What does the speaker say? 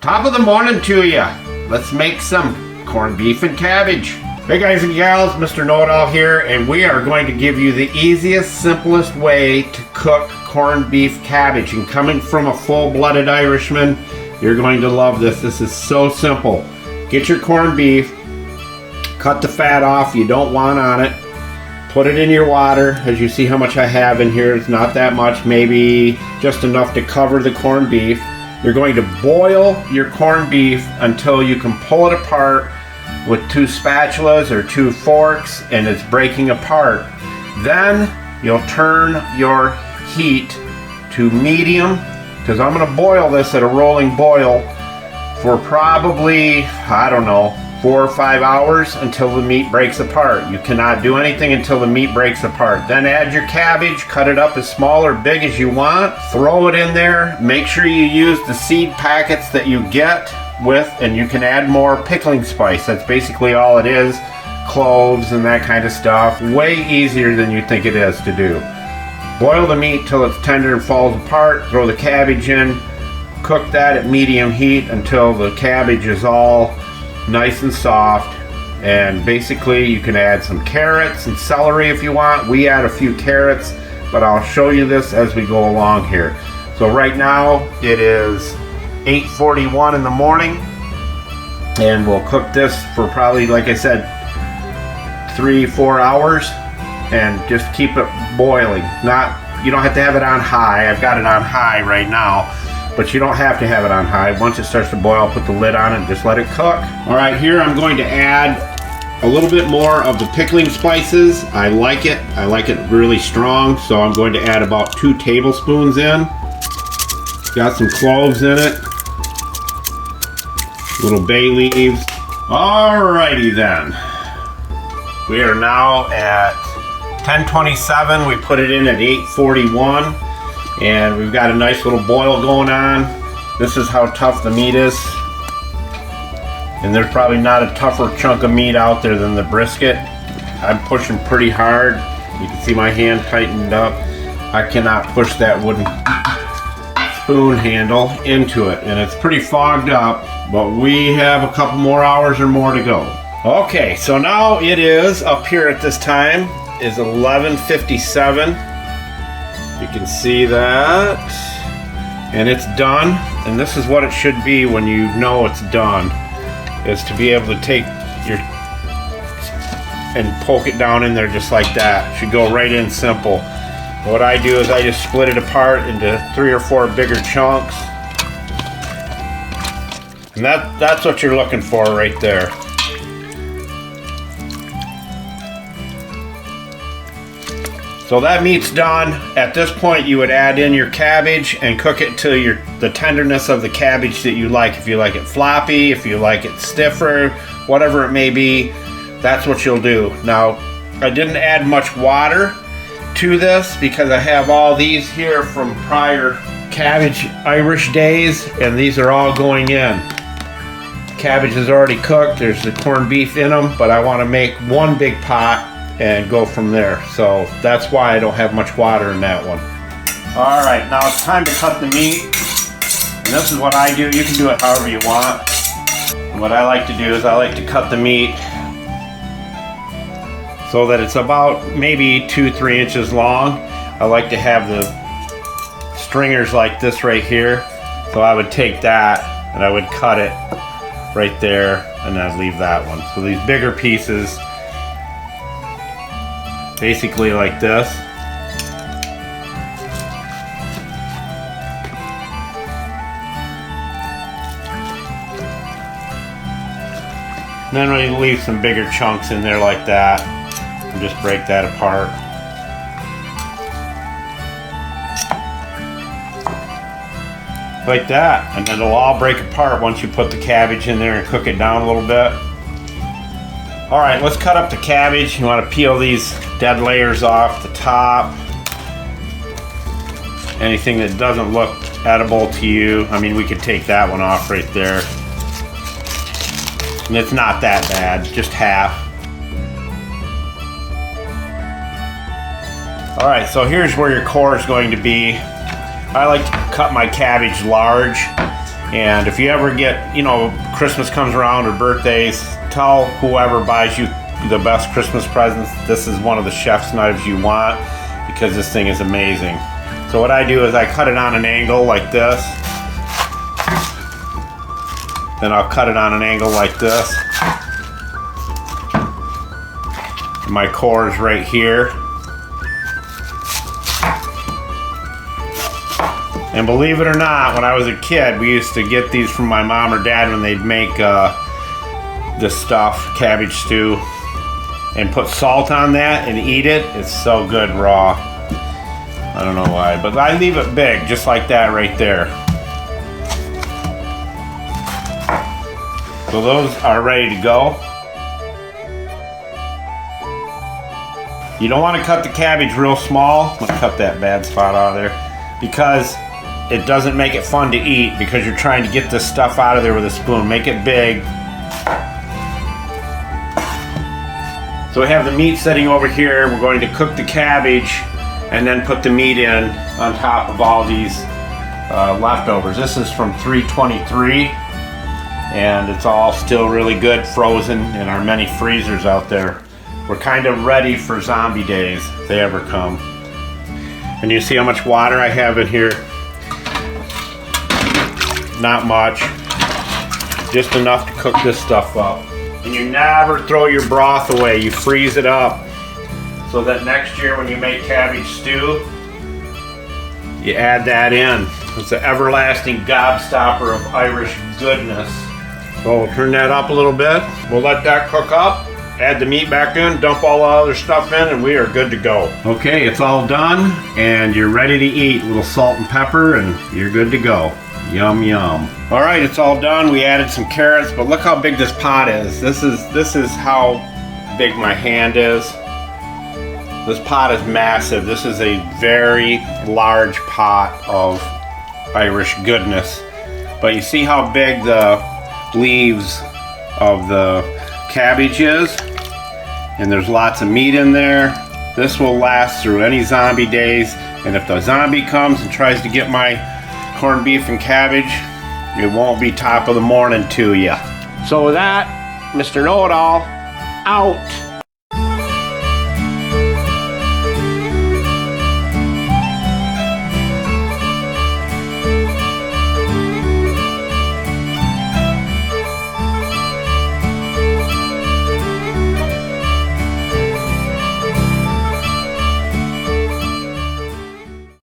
Top of the morning to you. Let's make some corned beef and cabbage. Hey guys and gals, Mr. Know-It-All here, and we are going to give you the easiest, simplest way to cook corned beef cabbage. And coming from a full-blooded Irishman, you're going to love this. This is so simple. Get your corned beef, cut the fat off you don't want on it, put it in your water. As you see how much I have in here, it's not that much, maybe just enough to cover the corned beef. You're going to boil your corned beef until you can pull it apart with 2 spatulas or 2 forks and it's breaking apart. Then you'll turn your heat to medium, because I'm going to boil this at a rolling boil for probably, I don't know, 4 or 5 hours until the meat breaks apart. You cannot do anything until the meat breaks apart. Then add your cabbage, cut it up as small or big as you want, throw it in there. Make sure you use the seed packets that you get with, and you can add more pickling spice. That's basically all it is. Cloves and that kind of stuff. Way easier than you think it is to do. Boil the meat till it's tender and falls apart. Throw the cabbage in. Cook that at medium heat until the cabbage is all nice and soft. And basically you can add some carrots and celery if you want. We add a few carrots, but I'll show you this as we go along here. So right now it is 8:41 in the morning, and we'll cook this for probably, like I said, 3-4 hours, and just keep it boiling. You don't have to have it on high. I've got it on high right now, but you don't have to have it on high. Once it starts to boil, put the lid on and just let it cook. All right, here I'm going to add a little bit more of the pickling spices. I like it really strong, so I'm going to add about 2 tablespoons in. Got some cloves in it, little bay leaves. Alrighty then. We are now at 10:27. We put it in at 8:41, and we've got a nice little boil going on. This is how tough the meat is, and there's probably not a tougher chunk of meat out there than the brisket. I'm pushing pretty hard. You can see my hand tightened up. I cannot push that wooden spoon handle into it, and it's pretty fogged up, but we have a couple more hours or more to go. Okay, so now it is, up here at this time, is 11:57. You can see that, and it's done. And this is what it should be when you know it's done, is to be able to take your and poke it down in there just like that. It should go right in simple. What I do is I just split it apart into 3 or 4 bigger chunks, and that's what you're looking for right there. So that meat's done. At this point you would add in your cabbage and cook it to the tenderness of the cabbage that you like. If you like it floppy, if you like it stiffer, whatever it may be, that's what you'll do. Now, I didn't add much water to this because I have all these here from prior cabbage Irish days, and these are all going in. Cabbage is already cooked. There's the corned beef in them, but I want to make one big pot and go from there. So that's why I don't have much water in that one. All right, now it's time to cut the meat. And this is what I do. You can do it however you want. And what I like to do is I like to cut the meat so that it's about maybe 2-3 inches long. I like to have the stringers like this right here. So I would take that and I would cut it right there, and I'd leave that one. So these bigger pieces, basically like this. And then we leave some bigger chunks in there like that, and just break that apart. Like that, and then it'll all break apart once you put the cabbage in there and cook it down a little bit. Alright, let's cut up the cabbage. You want to peel these dead layers off the top. Anything that doesn't look edible to you, I mean, we could take that one off right there. And it's not that bad, just half. Alright, so here's where your core is going to be. I like to cut my cabbage large, And if you ever get, you know, Christmas comes around or birthdays, tell whoever buys you the best Christmas presents, this is one of the chef's knives you want, because this thing is amazing. So what I do is I cut it on an angle like this. Then I'll cut it on an angle like this. My core is right here. And believe it or not, when I was a kid, we used to get these from my mom or dad when they'd make this stuff, cabbage stew, and put salt on that and eat it. It's so good raw. I don't know why, but I leave it big, just like that right there. So those are ready to go. You don't want to cut the cabbage real small. I'm gonna cut that bad spot out of there, because it doesn't make it fun to eat, because you're trying to get this stuff out of there with a spoon. Make it big. So we have the meat sitting over here. We're going to cook the cabbage and then put the meat in on top of all these leftovers. This is from 323, and it's all still really good, frozen in our many freezers out there. We're kind of ready for zombie days, if they ever come. And you see how much water I have in here? Not much, just enough to cook this stuff up. And you never throw your broth away, you freeze it up, so that next year when you make cabbage stew, you add that in. It's an everlasting gobstopper of Irish goodness. So we'll turn that up a little bit. We'll let that cook up, add the meat back in, dump all the other stuff in, and we are good to go. Okay, it's all done, and you're ready to eat. A little salt and pepper, and you're good to go. Yum, yum. All right, it's all done. We added some carrots, but look how big this pot is. This is how big my hand is. This pot is massive. This is a very large pot of Irish goodness. But you see how big the leaves of the cabbage is? And there's lots of meat in there. This will last through any zombie days. And if the zombie comes and tries to get my corned beef and cabbage, it won't be top of the morning to you. So with that, Mr. Know-It-All, out.